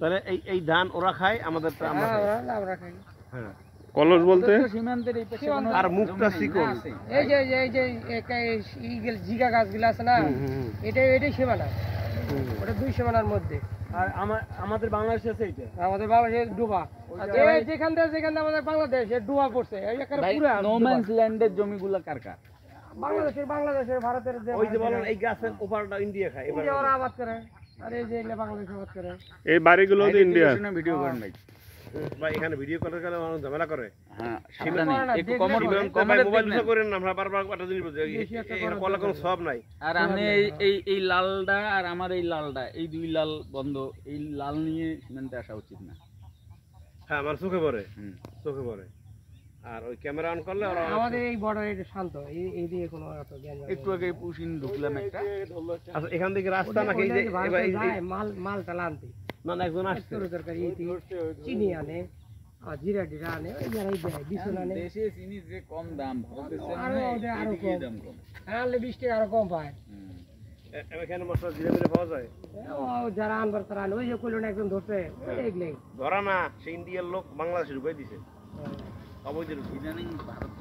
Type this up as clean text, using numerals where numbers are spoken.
তাহলে এই ধান ওরা খায়, আমাদের আমরা খাই। হ্যাঁ, কলস বলতে সীমান্তের এই পাশে আর মুখটা চিকন। এই যে ইগল জিগা গাছগুলো আছে না, এটাই সীমানা, ওটা দুই সীমানার মধ্যে। আর আমাদের বাংলাদেশে আছে এইটা, আমাদের বাংলাদেশের ডুবা, যেখান থেকে আমাদের বাংলাদেশ ডুবা পড়ছে, নো ম্যানস ল্যান্ডের জমিগুলো কার কার? বাংলাদেশের ভারতের ওই যে বলেন এই গাছের ওপারটা ইন্ডিয়া খায়, এবার ওরা আবাদ করে, আর এই যে বাংলাদেশ আবাদ করে। এই বাড়িগুলো তো ইন্ডিয়া। ভিডিও করেন নাই ভাই, এখানে ভিডিও করার কারণে মানুষ ঝামেলা করে। হ্যাঁ, একটু মোবাইল ইউজ করেন না, আমরা বারবার একটা জিনিস বলছি, এর কলা কোনো সব নাই। আর আমি এই লালটা আর আমার এই লালটা, এই দুই লাল বন্ধ, এই লাল নিয়ে সীমান্তে আসা উচিত না। হ্যাঁ, আমার চোখে পড়ে, চোখে পড়ে। আর ওই ক্যামেরা অন করলে ওরা আমাদের এই বর্ডার এটা শান্ত, এই দিয়ে কোনো এত জ্ঞান যায় না। একটু আগে পুশিন ঢুকলাম একটা। আচ্ছা, এখান থেকে রাস্তা নাকি এই যে মাল টালা আনতে না একজন আসছে, তরকারি চিনি আনে, আর জিরা টিরা আনে, ওই যারাই দেয় বিছুন আনে। দেশে চিনি যে কম দাম, ভারতের আরো কম, আনলে 20 টাকা আরো কম পায়। এখানে মশলা জিরা মিরে পাওয়া যায়। যারা আনবার তারা আনে, ওই যে কইলেন একজন ধরছে, এগুলাই ধরা না, সে ইন্ডিয়ার লোক বাংলাদেশে ঢুকাই দিছে অবৈধ। ইদানিং ভারত